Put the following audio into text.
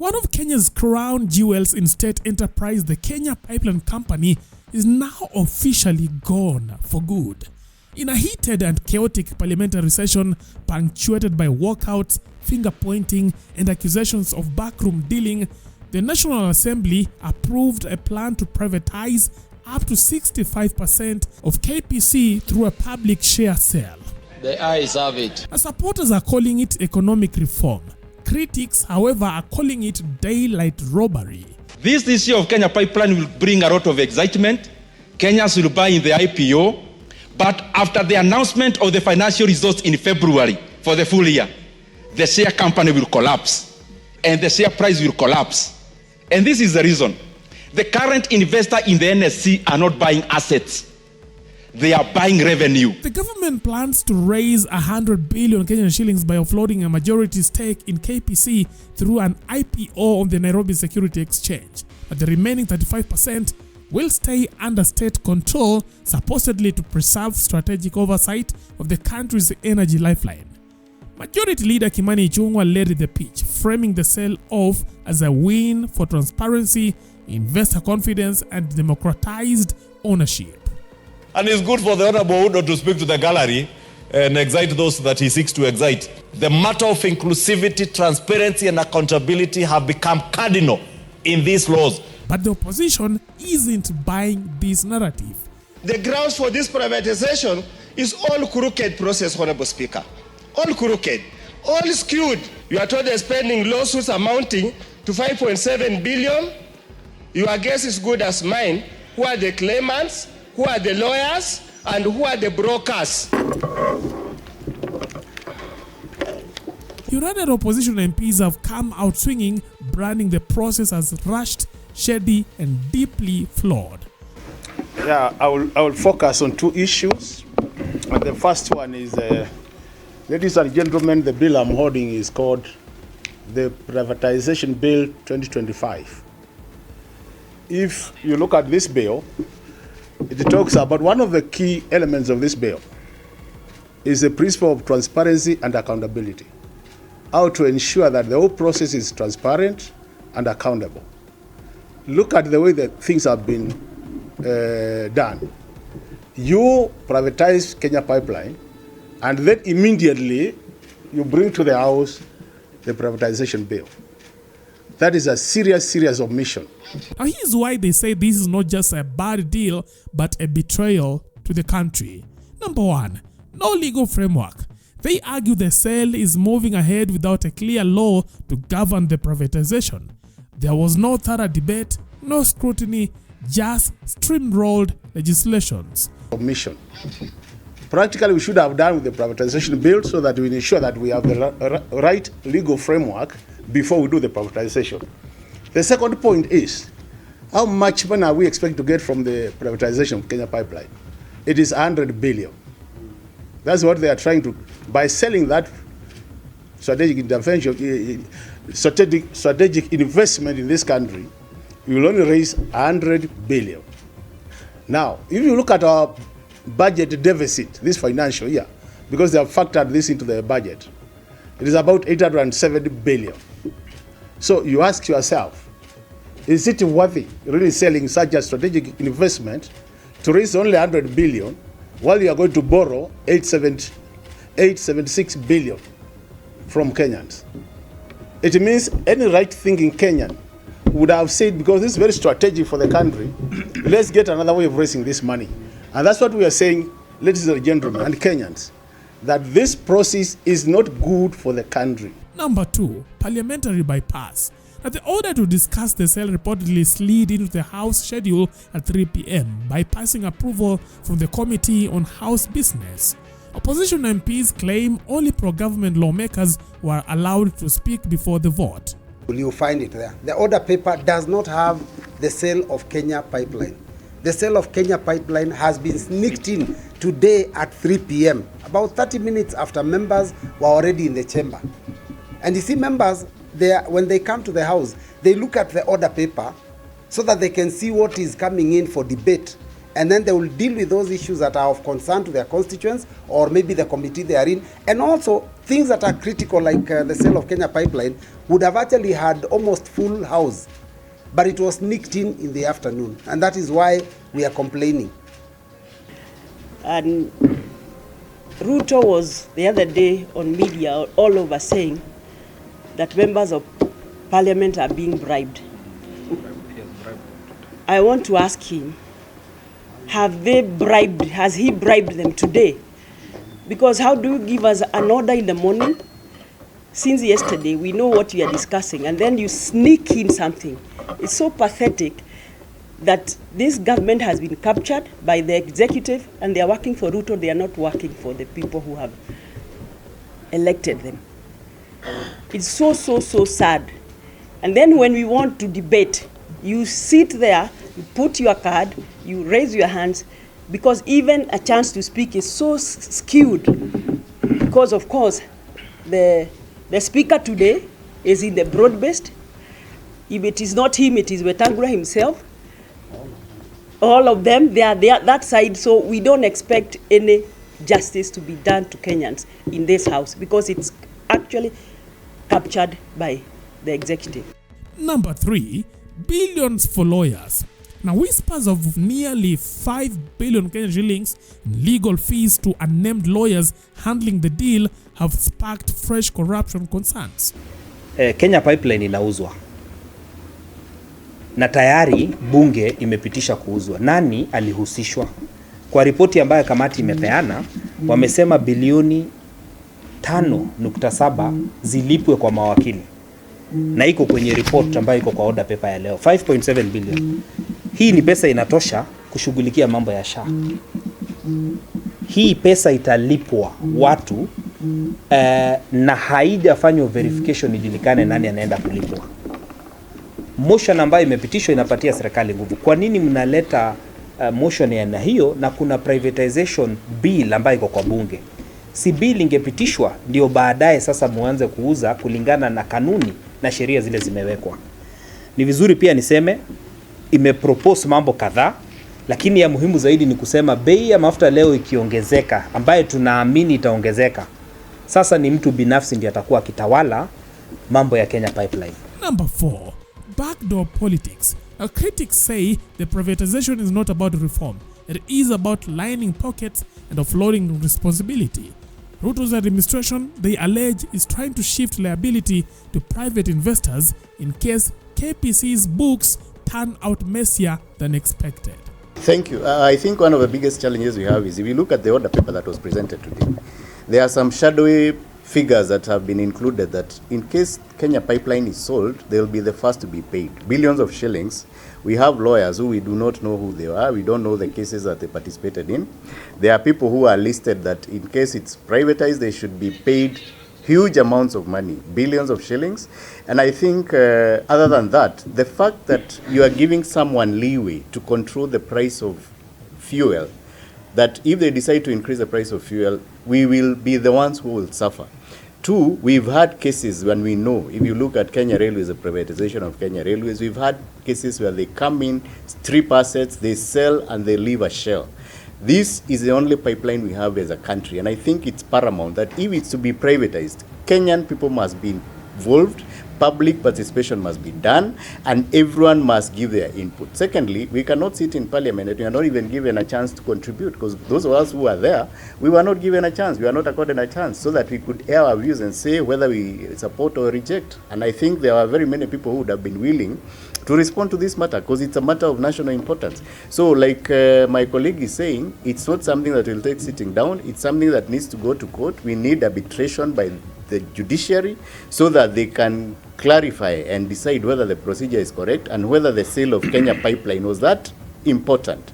One of Kenya's crown jewels in state enterprise, the Kenya Pipeline Company, is now officially gone for good. In a heated and chaotic parliamentary session punctuated by walkouts, finger-pointing, and accusations of backroom dealing, the National Assembly approved a plan to privatize up to 65% of KPC through a public share sale. The eyes have it. Supporters are calling it economic reform. Critics, however, are calling it daylight robbery. This issue of Kenya Pipeline will bring a lot of excitement. Kenyans will buy in the IPO. But after the announcement of the financial results in February for the full year, the share company will collapse and the share price will collapse. And this is the reason. The current investor in the NSC are not buying assets. They are buying revenue. The government plans to raise 100 billion Kenyan shillings by offloading a majority stake in KPC through an IPO on the Nairobi Security Exchange. But the remaining 35% will stay under state control, supposedly to preserve strategic oversight of the country's energy lifeline. Majority Leader Kimani Ichung'wah led the pitch, framing the sell-off as a win for transparency, investor confidence, and democratized ownership. And it's good for the Honorable Udo to speak to the gallery and excite those that he seeks to excite. The matter of inclusivity, transparency, and accountability have become cardinal in these laws. But the opposition isn't buying this narrative. The grounds for this privatization is all crooked process, Honorable Speaker. All crooked, all skewed. You are told they're spending lawsuits amounting to 5.7 billion. Your guess is good as mine. Who are the claimants? Who are the lawyers? And who are the brokers? United opposition MPs have come out swinging, branding the process as rushed, shady, and deeply flawed. Yeah, I will focus on two issues. And the first one is, ladies and gentlemen, the bill I'm holding is called the Privatization Bill 2025. If you look at this bill, it talks about one of the key elements of this bill is the principle of transparency and accountability. How to ensure that the whole process is transparent and accountable. Look at the way that things have been done. You privatize Kenya Pipeline, and then immediately you bring to the House the privatization bill. That is a serious omission. Now here's why they say this is not just a bad deal, but a betrayal to the country. Number one, no legal framework. They argue the sale is moving ahead without a clear law to govern the privatization. There was no thorough debate, no scrutiny, just streamrolled legislations. Omission. Practically, we should have done with the privatization bill so that we ensure that we have the right legal framework before we do the privatization. The second point is, how much money are we expecting to get from the privatization of Kenya Pipeline? It is 100 billion. That's what they are trying to, by selling that strategic intervention, strategic investment in this country, you will only raise 100 billion. Now, if you look at our budget deficit this financial year, because they have factored this into the budget, it is about 870 billion. So you ask yourself, is it worthy really selling such a strategic investment to raise only 100 billion while you are going to borrow 876 billion from Kenyans? It means any right-thinking Kenyan would have said, because this is very strategic for the country, let's get another way of raising this money. And that's what we are saying, ladies and gentlemen, and Kenyans, that this process is not good for the country. Number two, parliamentary bypass. Now, the order to discuss the sale reportedly slid into the House schedule at 3 p.m., bypassing approval from the Committee on House Business. Opposition MPs claim only pro-government lawmakers were allowed to speak before the vote. You find it there. The order paper does not have the sale of Kenya Pipeline. The sale of Kenya Pipeline has been sneaked in today at 3 p.m., about 30 minutes after members were already in the chamber. And you see, members, when they come to the House, they look at the order paper so that they can see what is coming in for debate and then they will deal with those issues that are of concern to their constituents or maybe the committee they are in. And also things that are critical, like the sale of Kenya Pipeline, would have actually had almost full house, but it was sneaked in the afternoon, and that is why we are complaining. And Ruto was the other day on media all over saying that members of Parliament are being bribed. I want to ask him, has he bribed them today? Because how do you give us an order in the morning? Since yesterday, we know what you are discussing, and then you sneak in something. It's so pathetic that this government has been captured by the executive, and they are working for Ruto. They are not working for the people who have elected them. It's so sad. And then when we want to debate, you sit there, you put your card, you raise your hands, because even a chance to speak is so skewed. Because of course, the speaker today is in the broad-based. If it is not him, it is Wetangula himself. All of them, they are that side, so we don't expect any justice to be done to Kenyans in this house, because it's actually captured by the executive. Number 3, billions for lawyers. Now, whispers of nearly 5 billion Kenyan shillings in legal fees to unnamed lawyers handling the deal have sparked fresh corruption concerns. Kenya Pipeline inauzwa na tayari bunge imepitisha kuuzwa. Nani alihusishwa? Kwa ripoti ambayo kamati imepeana, wamesema bilioni 5.7 zilipwe kwa mawakili. Na iko kwenye report ambayo iko kwa order paper ya leo, 5.7 billion. Hii ni pesa inatosha kushughulikia mambo ya SHA. Hii pesa italipwa watu na haijafanywa verification ijulikane nani anaenda kulipwa. Motion ambayo imepitishwa inapatia serikali nguvu. Kwa nini mnaleta motion ya aina hiyo na kuna privatization bill ambayo iko kwa bunge? Si bill ingepitishwa ndio baadaye sasa muanze kuuza kulingana na kanuni na sheria zile zimewekwa. Ni vizuri pia niseme imepropose mambo kadhaa, lakini ya muhimu zaidi ni kusema bei ya mafuta leo ikiongezeka, ambaye tunaamini itaongezeka, sasa ni mtu binafsi ndiye atakuwa akitawala mambo ya Kenya Pipeline. Number 4, backdoor politics. Critics say the privatization is not about reform. It is about lining pockets and offloading responsibility. Ruto's administration, they allege, is trying to shift liability to private investors in case KPC's books turn out messier than expected. Thank you. I think one of the biggest challenges we have is if you look at the order paper that was presented today, there are some shadowy figures that have been included that in case Kenya Pipeline is sold, they will be the first to be paid. Billions of shillings. We have lawyers who we do not know who they are. We don't know the cases that they participated in. There are people who are listed that in case it's privatized, they should be paid huge amounts of money, billions of shillings. And I think other than that, the fact that you are giving someone leeway to control the price of fuel, that if they decide to increase the price of fuel, we will be the ones who will suffer. 2, we've had cases when we know, if you look at Kenya Railways, the privatization of Kenya Railways, we've had cases where they come in, strip assets, they sell and they leave a shell. This is the only pipeline we have as a country, and I think it's paramount that if it's to be privatized, Kenyan people must be involved, public participation must be done, and everyone must give their input. Secondly, we cannot sit in parliament and we are not even given a chance to contribute, because those of us who are there, we were not given a chance, we were not accorded a chance so that we could air our views and say whether we support or reject. And I think there are very many people who would have been willing to respond to this matter, because it's a matter of national importance. So like my colleague is saying, it's not something that will take sitting down, it's something that needs to go to court. We need arbitration by the judiciary so that they can clarify and decide whether the procedure is correct and whether the sale of Kenya Pipeline was that important.